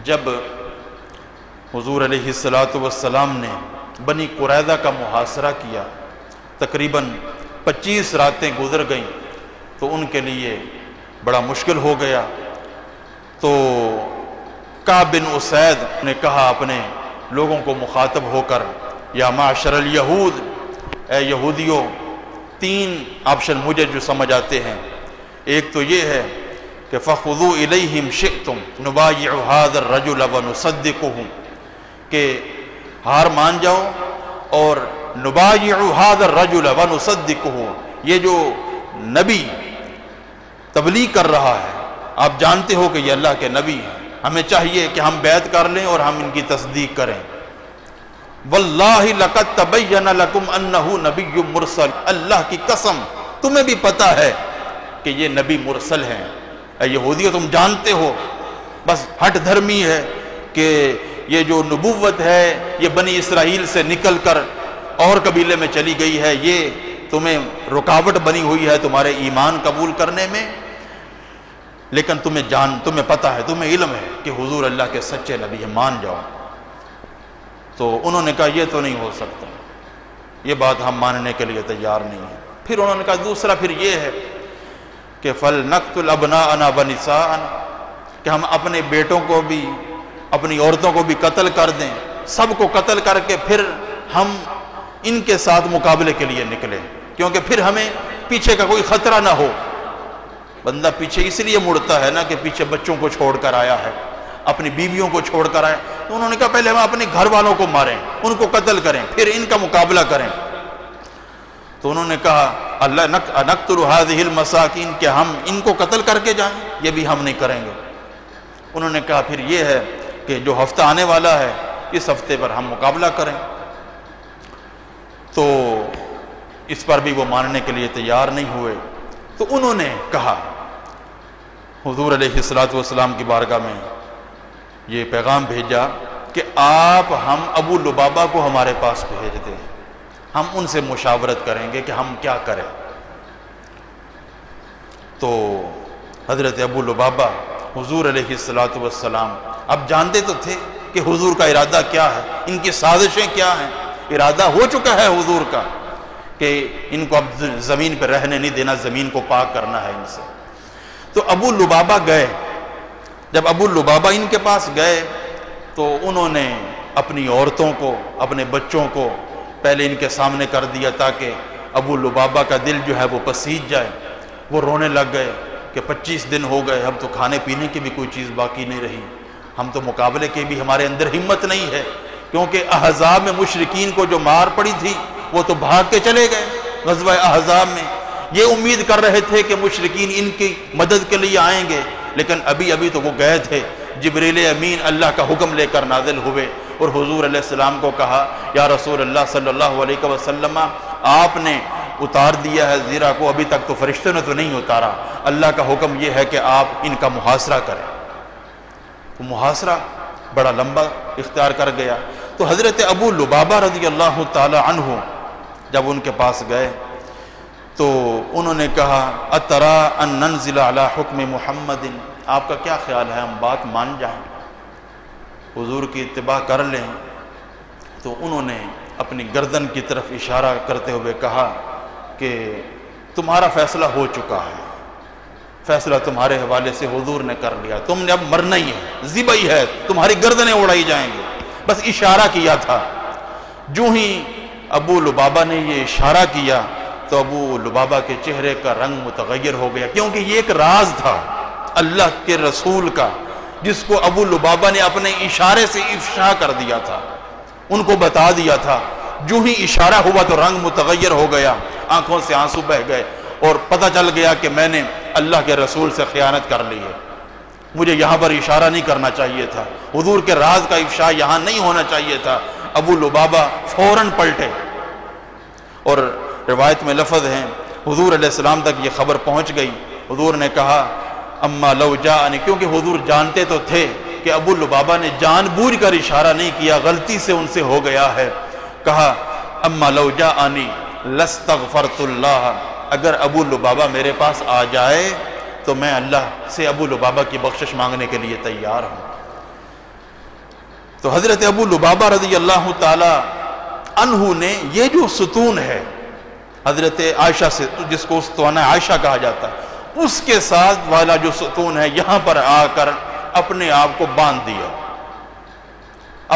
جب حضور علیہ السلام نے بنی قریظہ کا محاصرہ کیا، تقریباً 25 راتیں گزر گئیں، تو ان کے لیے بڑا مشکل ہو گیا۔ تو کعب بن اسید نے کہا اپنے لوگوں کو مخاطب ہو کر، یا معاشر الیہود، اے یہودیوں، 3 آپشن مجھے جو سمجھ آتے ہیں۔ ایک تو یہ ہے کہ فَخُذُوا إِلَيْهِمْ شِئْتُمْ نُبَايِعُ هَذَا الرَّجُلَ وَنُصَدِّقُهُ، کہ ہار مان جاؤ اور نُبَايِعُ هَذَا الرَّجُلَ وَنُصَدِّقُهُ، یہ جو نبی تبلیغ کر رہا ہے، آپ جانتے ہو کہ یہ اللہ کے نبی ہیں، ہمیں چاہیے کہ ہم بیعت کر لیں اور ہم ان کی تصدیق کریں۔ وَاللَّهِ لَقَدْ تَبَيَّنَ لَكُمْ أَنَّهُ نَبِيٌّ مُرْسَلٌ، اللہ کی قسم تمہیں بھی پتہ ہے کہ یہ نبی مرسل ہیں۔ اے یہودیو، تم جانتے ہو، بس ہٹ دھرمی ہے کہ یہ جو نبوت ہے یہ بنی اسرائیل سے نکل کر اور قبیلے میں چلی گئی ہے، یہ تمہیں رکاوٹ بنی ہوئی ہے تمہارے ایمان قبول کرنے میں، لیکن تمہیں پتہ ہے، تمہیں علم ہے کہ حضور اللہ کے سچے نبی ہیں، مان جاؤ۔ تو انہوں نے کہا یہ تو نہیں ہو سکتا، یہ بات ہم ماننے کے لیے تیار نہیں ہیں۔ پھر انہوں نے کہا دوسرا پھر یہ ہے کہ فَلْنَقْتُلْ أَبْنَاءَنَا وَنِسَاءَنَا، کہ ہم اپنے بیٹوں کو بھی اپنی عورتوں کو بھی قتل کر دیں، سب کو قتل کر کے پھر ہم ان کے ساتھ مقابلے کے لیے نکلیں، کیونکہ پھر ہمیں پیچھے کا کوئی خطرہ نہ ہو۔ بندہ پیچھے اس لیے مڑتا ہے نا کہ پیچھے بچوں کو چھوڑ کر آیا ہے، اپنی بیویوں کو چھوڑ کر آئے، تو انہوں نے کہا پہلے ہم اپنے گھر والوں کو ماریں، ان کو قتل کریں، پھر ان کا مقابلہ کریں۔ تو انہوں نے کہا اللہ نقتل هذه المساکین، کہ ہم ان کو قتل کر کے جائیں، یہ بھی ہم نہیں کریں گے۔ انہوں نے کہا پھر یہ ہے کہ جو ہفتہ آنے والا ہے اس ہفتے پر ہم مقابلہ کریں۔ تو اس پر بھی وہ ماننے کے لیے تیار نہیں ہوئے۔ تو انہوں نے کہا حضور علیہ السلام کی بارگاہ میں یہ پیغام بھیجا کہ آپ ہم ابو لبابہ کو ہمارے پاس بھیج دیں، ہم ان سے مشاورت کریں گے کہ ہم کیا کریں۔ تو حضرت ابو لبابہ حضور علیہ السلام اب جانتے تو تھے کہ حضور کا ارادہ کیا ہے، ان کی سازشیں کیا ہیں، ارادہ ہو چکا ہے حضور کا کہ ان کو اب زمین پہ رہنے نہیں دینا، زمین کو پاک کرنا ہے ان سے۔ تو ابو لبابہ گئے، جب ابو لبابہ ان کے پاس گئے تو انہوں نے اپنی عورتوں کو اپنے بچوں کو پہلے ان کے سامنے کر دیا تاکہ ابو لبابہ کا دل جو ہے وہ پسیج جائے۔ وہ رونے لگ گئے کہ 25 دن ہو گئے، اب تو کھانے پینے کی بھی کوئی چیز باقی نہیں رہی، ہم تو مقابلے کے بھی ہمارے اندر ہمت نہیں ہے، کیونکہ احزاب میں مشرکین کو جو مار پڑی تھی وہ تو بھاگ کے چلے گئے۔ غزوہ احزاب میں یہ امید کر رہے تھے کہ مشرکین ان کی مدد کے لیے آئیں گے، لیکن ابھی تو وہ گئے تھے۔ جبریل امین اللہ کا حکم لے کر نازل ہوئے اور حضور علیہ السلام کو کہا یا رسول اللہ صلی اللہ علیہ وسلم، آپ نے اتار دیا ہے زیرہ کو، ابھی تک تو فرشتوں نے تو نہیں اتارا، اللہ کا حکم یہ ہے کہ آپ ان کا محاصرہ کریں۔ تو محاصرہ بڑا لمبا اختیار کر گیا۔ تو حضرت ابو لبابہ رضی اللہ تعالی عنہ جب ان کے پاس گئے تو انہوں نے کہا اترا ان ننزل علی حکم محمد، آپ کا کیا خیال ہے ہم بات مان جائیں، حضور کی اتباع کر لیں؟ تو انہوں نے اپنی گردن کی طرف اشارہ کرتے ہوئے کہا کہ تمہارا فیصلہ ہو چکا ہے، فیصلہ تمہارے حوالے سے حضور نے کر لیا، تم نے اب مرنا ہی ہے، ذبح ہی ہے، تمہاری گردنیں اڑائی جائیں گے۔ بس اشارہ کیا تھا۔ جو ہی ابو لبابہ نے یہ اشارہ کیا تو ابو لبابہ کے چہرے کا رنگ متغیر ہو گیا، کیونکہ یہ ایک راز تھا اللہ کے رسول کا جس کو ابو لبابہ نے اپنے اشارے سے افشا کر دیا تھا، ان کو بتا دیا تھا۔ جو ہی اشارہ ہوا تو رنگ متغیر ہو گیا، آنکھوں سے آنسو بہ گئے اور پتہ چل گیا کہ میں نے اللہ کے رسول سے خیانت کر لی ہے، مجھے یہاں پر اشارہ نہیں کرنا چاہیے تھا، حضور کے راز کا افشا یہاں نہیں ہونا چاہیے تھا۔ ابو لبابہ فوراً پلٹے اور روایت میں لفظ ہیں حضور علیہ السلام تک یہ خبر پہنچ گئی۔ حضور نے کہا اما لو جاءنی، کیونکہ حضور جانتے تو تھے کہ ابو لبابہ نے جان بوجھ کر اشارہ نہیں کیا، غلطی سے ان سے ہو گیا ہے۔ کہا اما لو جاءنی لاستغفرت اللہ، اگر ابو لبابہ میرے پاس آ جائے تو میں اللہ سے ابو لبابہ کی بخشش مانگنے کے لیے تیار ہوں۔ تو حضرت ابو لبابہ رضی اللہ تعالی عنہ نے یہ جو ستون ہے حضرت عائشہ سے، جس کو استوانہ عائشہ کہا جاتا ہے، اس کے ساتھ والا جو ستون ہے یہاں پر آ کر اپنے آپ کو باندھ دیا،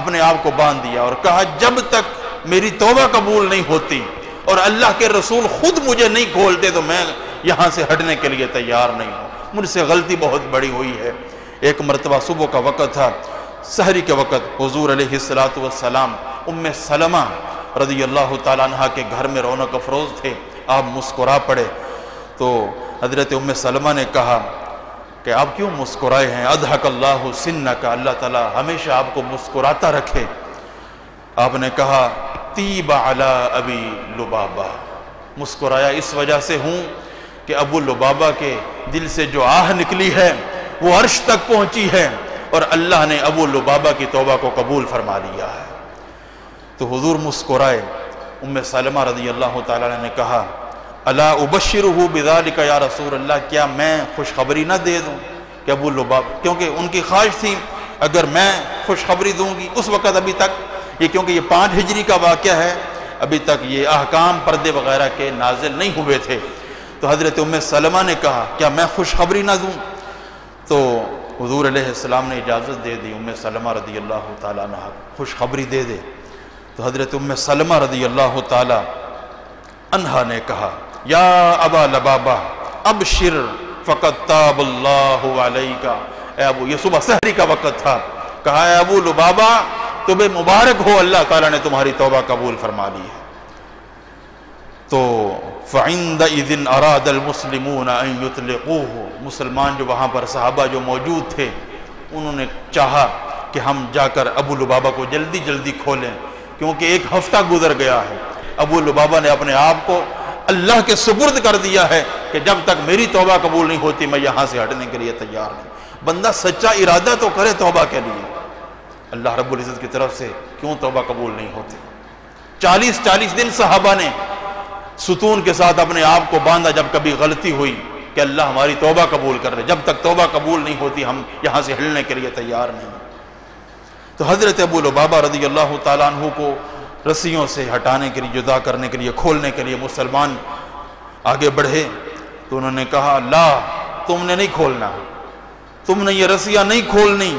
اپنے آپ کو باندھ دیا اور کہا جب تک میری توبہ قبول نہیں ہوتی اور اللہ کے رسول خود مجھے نہیں کھولتے تو میں یہاں سے ہٹنے کے لیے تیار نہیں ہوں، مجھ سے غلطی بہت بڑی ہوئی ہے۔ ایک مرتبہ صبح کا وقت تھا، سحری کے وقت حضور علیہ السلام ام سلمہ رضی اللہ تعالیٰ عنہ کے گھر میں رونق افروز تھے، آپ مسکرا پڑے تو حضرت ام سلمہ نے کہا کہ آپ کیوں مسکرائے ہیں؟ اضحک اللہ سنک، اللہ تعالیٰ ہمیشہ آپ کو مسکراتا رکھے۔ آپ نے کہا طیب علی ابی لبابہ، مسکرایا اس وجہ سے ہوں کہ ابو لبابہ کے دل سے جو آہ نکلی ہے وہ عرش تک پہنچی ہے اور اللہ نے ابو لبابہ کی توبہ کو قبول فرما لیا ہے۔ تو حضور مسکرائے۔ ام سلمہ رضی اللہ تعالیٰ نے کہا الا ابشرہ بذالک یا رسول اللہ، کیا میں خوشخبری نہ دے دوں کہ ابو لبابہ، کیونکہ ان کی خواہش تھی اگر میں خوشخبری دوں گی اس وقت، ابھی تک یہ کیونکہ یہ 5 ہجری کا واقعہ ہے، ابھی تک یہ احکام پردے وغیرہ کے نازل نہیں ہوئے تھے، تو حضرت ام سلمہ نے کہا کیا میں خوشخبری نہ دوں؟ تو حضور علیہ السلام نے اجازت دے دی، ام سلمہ رضی اللہ تعالیٰ عنہ خوشخبری دے دے۔ تو حضرت ام سلمہ رضی اللہ تعالیٰ عنہ نے کہا یا ابا لبابہ ابشر فقد تاب اللہ علیک، اے ابو، یہ صبح سحری کا وقت تھا، کہا اے ابو لبابہ تمہیں مبارک ہو، اللہ تعالیٰ نے تمہاری توبہ قبول فرما لی ہے۔ تو فَعِنْدَئِذٍ أَرَادَ الْمُسْلِمُونَ أَن يُطْلِقُوهُ، مسلمان جو وہاں پر صحابہ جو موجود تھے انہوں نے چاہا کہ ہم جا کر ابو لبابہ کو جلدی جلدی کھولیں، کیونکہ 1 ہفتہ گزر گیا ہے۔ ابو لبابہ نے اپنے آپ کو اللہ کے سپرد کر دیا ہے کہ جب تک میری توبہ قبول نہیں ہوتی میں یہاں سے ہٹنے کے لیے تیار نہیں۔ بندہ سچا ارادہ تو کرے توبہ کے لیے، اللہ رب العزت کی طرف سے کیوں توبہ قبول نہیں ہوتی؟ 40 دن صحابہ نے ستون کے ساتھ اپنے آپ کو باندھا، جب کبھی غلطی ہوئی کہ اللہ ہماری توبہ قبول کر لے، جب تک توبہ قبول نہیں ہوتی ہم یہاں سے ہلنے کے لیے تیار نہیں۔ تو حضرت ابو لبابہ رضی اللہ تعالیٰ عنہ کو رسیوں سے ہٹانے کے لیے، جدا کرنے کے لیے، کھولنے کے لیے مسلمان آگے بڑھے تو انہوں نے کہا لا، تم نے نہیں کھولنا، تم نے یہ رسیاں نہیں کھولنی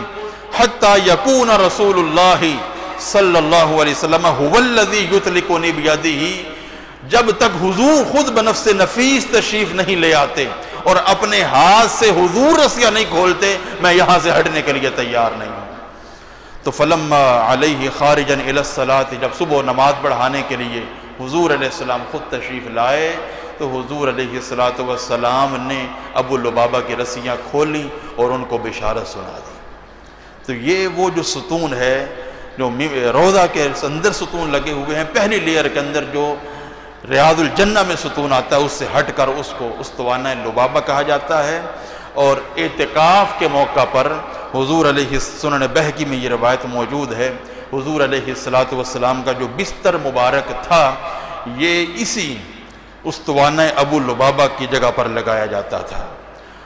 حتی یکون رسول اللہ صلی اللہ علیہ وسلم هو الذی یطلقنی بیدہ، جب تک حضور خود بنفس نفیس تشریف نہیں لے آتے اور اپنے ہاتھ سے حضور رسیاں نہیں کھولتے میں یہاں سے ہٹنے کے لیے تیار نہیں ہوں۔ تو فلما علیہ خارجا الی الصلاۃ، جب صبح نماز پڑھانے کے لیے حضور علیہ السلام خود تشریف لائے تو حضور علیہ السلام نے ابو لبابہ کی رسیاں کھولی اور ان کو بشارت سنا دی۔ تو یہ وہ جو ستون ہے جو روضہ کے اندر ستون لگے ہوئے ہیں، پہلی لیئر کے اندر جو ریاض الجنہ میں ستون آتا ہے اس سے ہٹ کر اس کو استوانہ لبابہ کہا جاتا ہے۔ اور اعتکاف کے موقع پر حضور علیہ سنن بہقی میں یہ روایت موجود ہے، حضور علیہ السلام کا جو بستر مبارک تھا یہ اسی استوانہ ابو لبابہ کی جگہ پر لگایا جاتا تھا،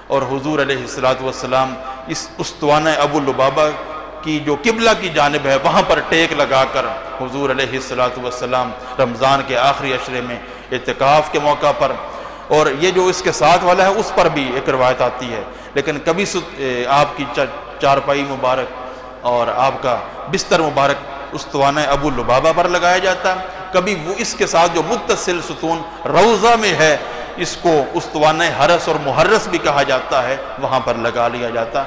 اور حضور علیہ السلام اس استوانہ ابو لبابہ کی جو قبلہ کی جانب ہے وہاں پر ٹیک لگا کر حضور علیہ السلام رمضان کے آخری عشرے میں اعتکاف کے موقع پر، اور یہ جو اس کے ساتھ والا ہے اس پر بھی ایک روایت آتی ہے، لیکن کبھی آپ کی چارپائی مبارک اور آپ کا بستر مبارک استوانہ ابو لبابہ پر لگایا جاتا، کبھی وہ اس کے ساتھ جو متصل ستون روضہ میں ہے اس کو استوانہ حرس اور محرس بھی کہا جاتا ہے وہاں پر لگا لیا جاتا۔